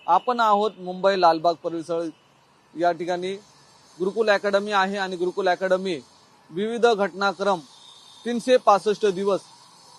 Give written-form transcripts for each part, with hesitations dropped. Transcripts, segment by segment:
आपण आहोत मुंबई लालबाग परिसर या ठिकाणी गुरुकुल अकॅडमी आहे आणि गुरुकुल अकॅडमी विविध घटनाक्रम 365 दिवस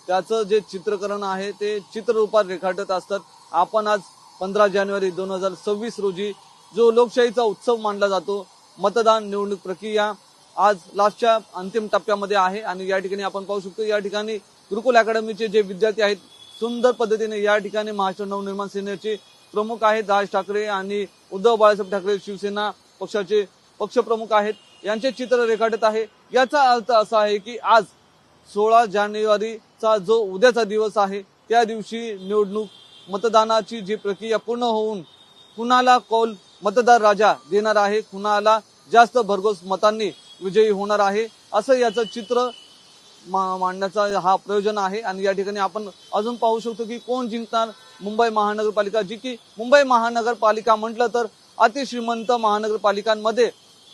त्याचं जे चित्रीकरण आहे ते चित्ररूपात रेखाटत असतात। आपण आज 15 जानेवारी 2026 रोजी जो लोकशाहीचा उत्सव मानला जातो, मतदान निवडणूक प्रक्रिया आज लास्टच्या अंतिम टप्प्यामध्ये आहे आणि या ठिकाणी आपण पाहू शकतो या ठिकाणी गुरुकुल अकॅडमीचे जे विद्यार्थी आहेत सुंदर पद्धतीने या ठिकाणी महाराष्ट्र नवनिर्माण सेनेचे प्रमुख आहेत राज ठाकरे आणि उद्धव बाळासाहेब ठाकरे शिवसेना पक्षाचे पक्षप्रमुख आहेत यांचे चित्र रेखाटत आहे। याचा अर्थ असा आहे की आज 16 जानेवारीचा जो उद्याचा दिवस आहे त्या दिवशी निवडणूक मतदानाची जी प्रक्रिया पूर्ण होऊन कुणाला कौल मतदार राजा देणार आहे, कुणाला जास्त भरघोस मतांनी विजयी होणार आहे असं याचं चित्र मांडण्याचा हा प्रयोजन आहे। आणि या ठिकाणी आपण अजून पाहू शकतो की कोण जिंकणार मुंबई महानगरपालिका, जी की मुंबई महानगरपालिका म्हटलं तर अतिश्रीमंत महानगरपालिकांमध्ये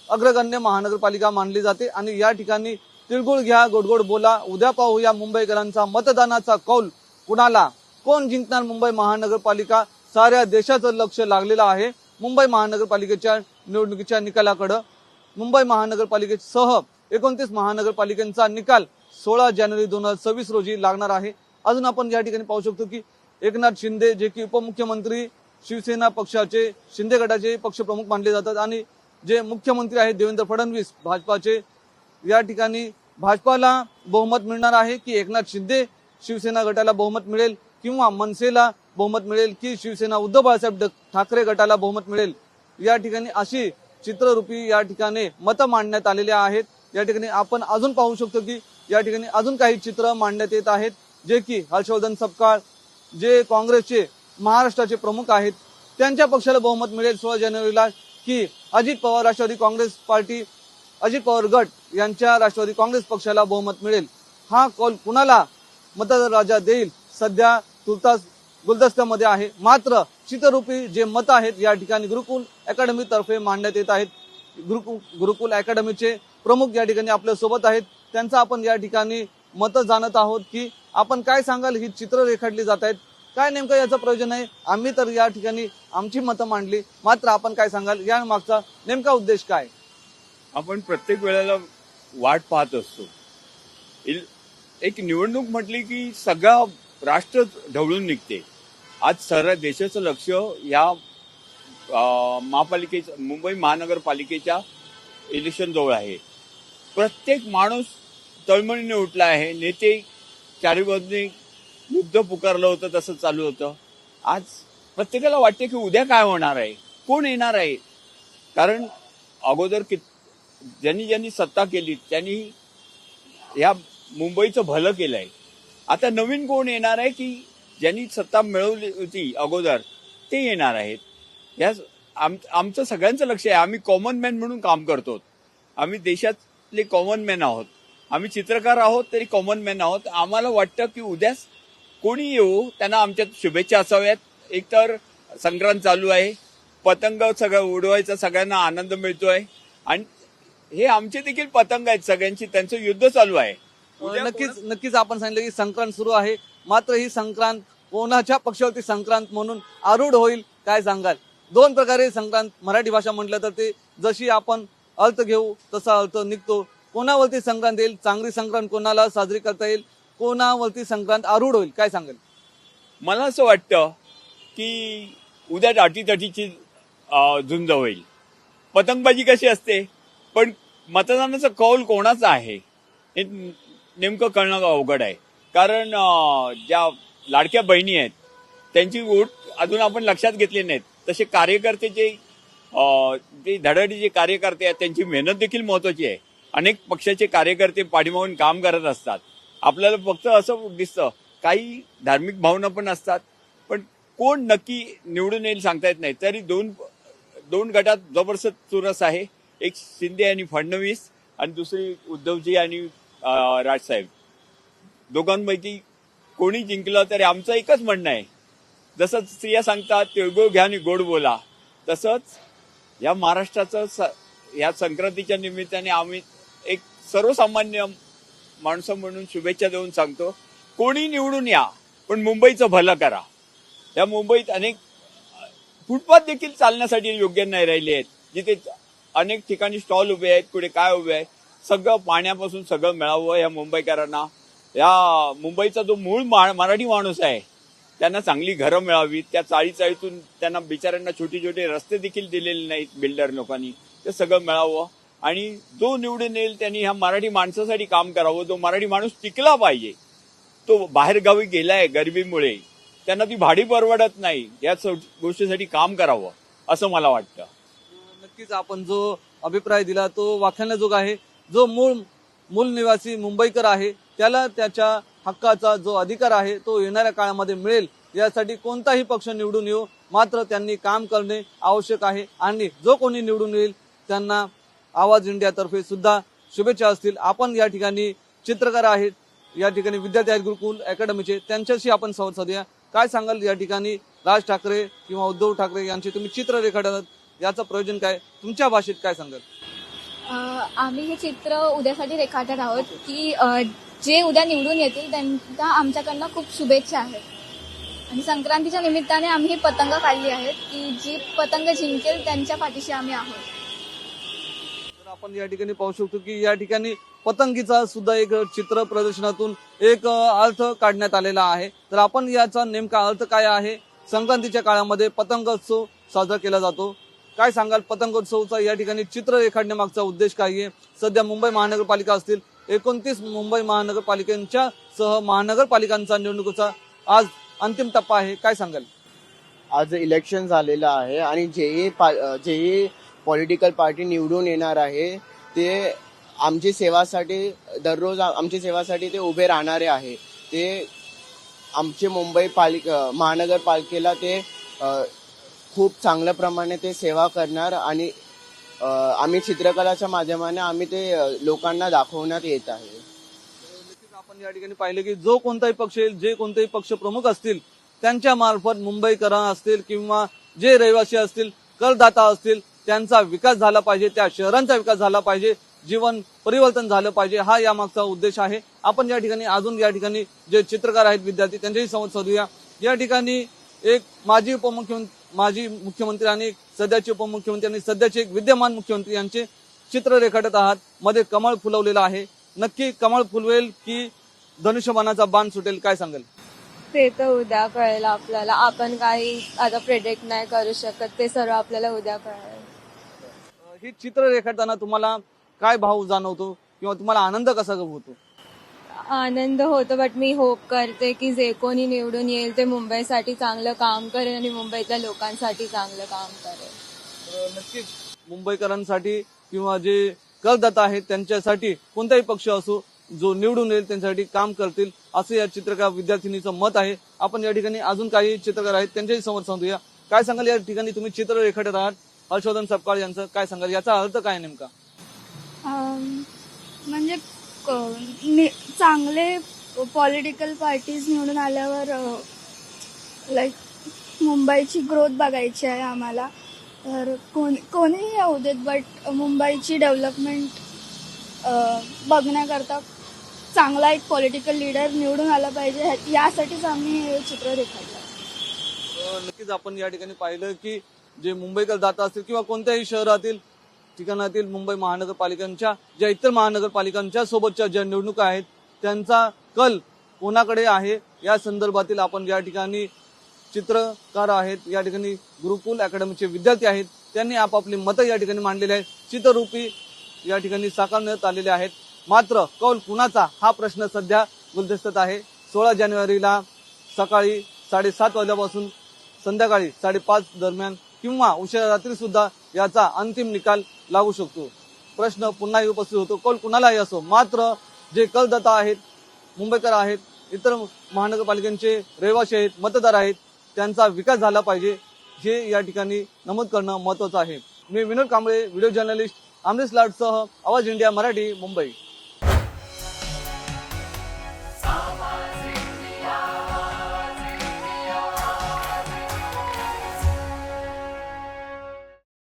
अग्रगण्य महानगरपालिका मानली जाते आणि या ठिकाणी तिळगुळ घ्या गोडगोड बोला, उद्या पाहूया मुंबईकरांचा मतदानाचा कौल कुणाला, कोण जिंकणार मुंबई महानगरपालिका। साऱ्या देशाचं लक्ष लागलेलं आहे मुंबई महानगरपालिकेच्या निवडणुकीच्या निकालाकडे। मुंबई महानगरपालिकेसह 29 महानगरपालिकांचा निकाल 16 जानेवारी 2026 रोजी लागणार आहे। अजून आपण या ठिकाणी पाहू शकतो की एकनाथ शिंदे जे की उपमुख्यमंत्री शिवसेना पक्षाचे शिंदे गटाचे पक्षप्रमुख मानले जातात आणि जे मुख्यमंत्री आहेत देवेंद्र फडणवीस भाजपाचे, या ठिकाणी भाजपाला बहुमत मिळणार आहे की एकनाथ शिंदे शिवसेना गटाला बहुमत मिळेल किंवा मनसेला बहुमत मिळेल की शिवसेना उद्धव बाळासाहेब ठाकरे गटाला बहुमत मिळेल, या ठिकाणी अशी चित्ररूपी या ठिकाणी मतं मांडण्यात आलेले आहेत। या ठिकाणी आपण अजून पाहू शकतो की या ठिकाणी अजून काही चित्र मांडण्यात येत आहेत जे की हर्षवर्धन सपकाळ जे काँग्रेसचे महाराष्ट्राचे प्रमुख आहेत त्यांच्या पक्षाला बहुमत मिळेल 16 जानेवारीला की अजित पवार राष्ट्रवादी काँग्रेस पार्टी अजित पवार गट यांच्या राष्ट्रवादी काँग्रेस पक्षाला बहुमत मिळेल। हा कौल कुणाला मतदार राजा देईल सध्या तुर्तास गुलदस्त्यामध्ये आहे, मात्र चित्ररूपी जे मत आहेत या ठिकाणी गुरुकुल अकॅडमी तर्फे मांडण्यात येत आहेत। गुरुकुल अकॅडमीचे प्रमुख या ठिकाणी आपल्या सोबत आहेत, त्यांचा आपण या ठिकाणी मत जाणत आहोत की आपण काय सांगाल, ही चित्र रेखाटली जात आहेत, काय नेमकं याचं प्रयोजन आहे। आम्ही तर या ठिकाणी आमची मतं मांडली, मात्र आपण काय सांगाल या मागचा नेमका उद्देश काय? आपण प्रत्येक वेळेला वाट पाहत असतो। एक निवडणूक म्हटली की सगळा राष्ट्र ढवळून निघते। आज साऱ्या देशाचं लक्ष या महापालिकेच्या मुंबई महानगरपालिकेच्या इलेक्शन जवळ आहे। प्रत्येक माणूस तळमळीने उठला आहे। नेते चारी बाजूने युद्ध पुकारलं होतं तसं चालू होतं। आज प्रत्येकाला वाटते की उद्या काय होणार आहे, कोण येणार आहे, कारण अगोदर ज्यांनी सत्ता केली त्यांनी या मुंबईचं भलं केलंय। आता नवीन कोण येणार आहे की ज्यांनी सत्ता मिळवली होती अगोदर ते येणार आहेत। या आमचं सगळ्यांचं लक्ष आहे। आम्ही कॉमन मॅन म्हणून काम करतो, आम्ही देशातले कॉमन मॅन आहोत, आम्ही चित्रकार आहोत तरी कॉमन मॅन आहोत। आम्हाला वाटतं की उद्या कोणी येऊ त्यांना आमच्यात शुभेच्छा असाव्यात। एकतर संक्रांत चालू आहे, पतंग सगळं उडवायचा सगळ्यांना आनंद मिळतोय आणि हे आमचे देखील पतंग आहेत सगळ्यांची, त्यांचं युद्ध चालू आहे। नक्कीच आपण सांगितलं की संक्रांत सुरू आहे, मात्र ही संक्रांत कोणाच्या पक्षावरती संक्रांत म्हणून आरूढ होईल काय सांगाल? दोन प्रकारे संक्रांत मराठी भाषा म्हटलं तर ते जशी आपण अर्थ घेऊ तसा अर्थ निघतो। कोणावरती संक्रांत येईल, चांगली संक्रांत कोणाला साजरी करता येईल, कोणावरती संक्रांत आरूढ होईल काय सांगाल? मला असं वाटतं की उद्या दाटीतटीची झुंज होईल। पतंगबाजी कशी असते, पण मतदानाचा कौल कोणाचा आहे हे नेमकं कळणं अवघड आहे। कारण ज्या लाडक्या बहिणी आहेत त्यांची वोट अजून आपण लक्षात घेतली नाहीत, तसे कार्यकर्ते जे धडाडीचे कार्यकर्ते आहेत त्यांची मेहनत देखील महत्वाची आहे। अनेक पक्षाचे कार्यकर्ते पाठीमागून काम करत असतात। आपल्याला फक्त असं दिसतं, काही धार्मिक भावना पण असतात, पण कोण नक्की निवडून येईल सांगता येत नाही। तरी दोन गटात जबरदस्त चुरस आहे, एक शिंदे आणि फडणवीस आणि दुसरी उद्धवजी आणि राजसाहेब। दोघांपैकी कोणी जिंकलं तरी आमचं एकच म्हणणं आहे, जसं स्त्रिया सांगतात तिळगुळ घ्या आणि गोड बोला, तसंच या महाराष्ट्राचं या संक्रांतीच्या निमित्ताने आम्ही एक सर्वसामान्य माणसं म्हणून शुभेच्छा देऊन सांगतो, कोणी निवडून या पण मुंबईचं भलं करा। या मुंबईत अनेक फुटपाथ देखील चालण्यासाठी योग्य नाही राहिले आहेत. जिथे अनेक ठिकाणी स्टॉल उभे आहेत, कुठे काय उभे आहे, सगळं पाण्यापासून सगळं मिळावं या मुंबईकरांना. या मुंबईचा जो मूळ मराठी माणूस आहे त्यांना चांगली घरं मिळावीत. त्या चाळीतून त्यांना बिचाऱ्यांना छोटे छोटे रस्ते देखील दिलेले नाहीत बिल्डर लोकांनी, ते सगळं मिळावं. आणि जो निवडून येईल त्यांनी ह्या मराठी माणसासाठी काम करावं. जो मराठी माणूस टिकला पाहिजे, तो बाहेरगावी गेलाय गरिबीमुळे, त्यांना ती भाडी परवडत नाही, या गोष्टीसाठी काम करावं असं मला वाटतं. नक्कीच आपण जो अभिप्राय दिला तो वाखाणण्याजोगा आहे. जो मूळ निवासी मुंबईकर आहे त्याला त्याच्या हक्काचा जो अधिकार आहे तो येणाऱ्या काळामध्ये मिळेल, यासाठी कोणताही पक्ष निवडून येऊ, मात्र त्यांनी काम करणे आवश्यक आहे. आणि जो कोणी निवडून येईल त्यांना आवाज इंडियातर्फे सुद्धा शुभेच्छा असतील. आपण या ठिकाणी चित्रकार आहेत, या ठिकाणी विद्यार्थी आहेत गुरुकुल अकॅडमीचे, त्यांच्याशी आपण संवाद साधूया. काय सांगाल, या ठिकाणी राज ठाकरे किंवा उद्धव ठाकरे यांचे तुम्ही चित्र रेखाटत, याचं प्रयोजन काय, तुमच्या भाषेत काय सांगाल? आम्ही हे चित्र उद्यासाठी रेखाटत आहोत की जे उद्या निवडून येतील त्यांना आमच्याकडनं खूप शुभेच्छा आहेत. आणि संक्रांतीच्या निमित्ताने आम्ही ही पतंग काढली आहेत की जी पतंग जिंकेल त्यांच्या पाठीशी आम्ही आहोत. तर आपण या ठिकाणी पाहू शकतो की या ठिकाणी पतंगीचा सुद्धा एक चित्र प्रदर्शनातून एक अर्थ काढण्यात आलेला आहे. तर आपण याचा नेमका अर्थ काय आहे? संक्रांतीच्या काळामध्ये पतंगोत्सव साजरा केला जातो. काय सांगाल, पतंगोत्सवचा या ठिकाणी चित्र रेखाटण्यामागचा उद्देश काय आहे? सध्या मुंबई महानगरपालिका असतील 29 मुंबई महानगरपालिकांच्या सह महानगरपालिकांचा निवडणुकीचा आज अंतिम टप्पा आहे. काय सांगाल? आज इलेक्शन झालेलं आहे आणि जे पॉलिटिकल पार्टी निवडून येणार आहे ते आमची सेवासाठी दररोज आमची सेवासाठी ते उभे राहणारे आहे. ते आमचे मुंबई महानगरपालिकेला ते खूप चांगल्या प्रमाणे ते सेवा करणार आणि आम्ही चित्रकलाच्या माध्यमाने आम्ही ते लोकांना दाखवण्यात येत आहे. आपण या ठिकाणी पाहिले की जो कोणताही पक्ष येईल, जे कोणतेही पक्ष प्रमुख असतील त्यांच्या मार्फत मुंबईकर असतील किंवा जे रहिवासी असतील, करदाता असतील, त्यांचा विकास झाला पाहिजे, त्या शहरांचा विकास झाला पाहिजे, जीवन परिवर्तन झालं पाहिजे, हा यामागचा उद्देश आहे. आपण या ठिकाणी अजून या ठिकाणी जे चित्रकार आहेत विद्यार्थी त्यांच्याही संवाद साधूया. या ठिकाणी एक माजी मुख्यमंत्री आणि सध्याचे उपमुख्यमंत्री आणि सध्याचे एक विद्यमान मुख्यमंत्री यांचे चित्र रेखाटत आहात. मध्ये कमळ फुलवलेलं आहे. नक्की कमळ फुलवेल की धनुष्यबाणाचा बाण सुटेल, काय सांगाल? ते तर उद्या कळेल आपल्याला. आपण काही आता प्रेडिक्ट नाही करू शकत, ते सर्व आपल्याला उद्या कळेल. ही चित्र रेखाटताना तुम्हाला काय भाव जाणवतो किंवा तुम्हाला आनंद कसा होतो? आनंद होतो, बट मी होप करते की जे कोणी निवडून येईल ते मुंबईसाठी चांगलं काम करेल आणि मुंबईतल्या लोकांसाठी चांगलं काम करेल. नक्कीच मुंबईकरांसाठी किंवा जे करदाता आहेत त्यांच्यासाठी कोणताही पक्ष असो, जो निवडून येईल त्यांच्यासाठी काम करतील, असं या चित्रकार विद्यार्थिनीचं मत आहे. आपण या ठिकाणी अजून काही चित्रकार आहेत त्यांच्याही समोर सांगूया. काय सांगाल, या ठिकाणी तुम्ही चित्र रेखाटत आहात हर्षवर्धन सपकाळ यांचं, काय सांगाल, याचा अर्थ काय नेमका? म्हणजे चांगले पॉलिटिकल पार्टीज निवडून आल्यावर लाईक मुंबईची ग्रोथ बघायची आहे आम्हाला. तर कोणीही येऊ देत, बट मुंबईची डेव्हलपमेंट बघण्याकरता चांगला एक पॉलिटिकल लीडर निवडून आला पाहिजे, यासाठीच आम्ही हे चित्र रेखाटलं. नक्कीच आपण या ठिकाणी पाहिलं की जे मुंबईकर जाता असतील किंवा कोणत्याही शहरातील ठिकाणातील मुंबई महानगरपालिकांच्या ज्या इतर महानगरपालिकांच्या सोबतच्या ज्या निवडणुका आहेत त्यांचा कल कोणाकडे आहे या संदर्भातील आपण या ठिकाणी चित्रकार आहेत, या ठिकाणी गुरुकुल अकॅडमीचे विद्यार्थी आहेत, त्यांनी आपापली मतं या ठिकाणी मांडलेली आहेत, चित्ररूपी या ठिकाणी साकारण्यात आलेले आहेत. मात्र कौल कुणाचा हा प्रश्न सध्या गुलदस्त्यात आहे. 16 जानेवारीला सकाळी 7:30 वाजल्यापासून संध्याकाळी 5:30 दरम्यान किंवा उशिरा रात्री सुद्धा याचा अंतिम निकाल लागू शकतो. प्रश्न पुन्हा उपस्थित होतो, कौल कुणालाही असो, मात्र जे करदाता आहेत, मुंबईकर आहेत, इतर महानगरपालिकांचे रहिवासी आहेत, मतदार आहेत, त्यांचा विकास झाला पाहिजे हे या ठिकाणी नमूद करणं महत्वाचं आहे. मी विनोद कांबळे, व्हिडिओ जर्नलिस्ट अमरीश लाडसह आवाज इंडिया मराठी, मुंबई.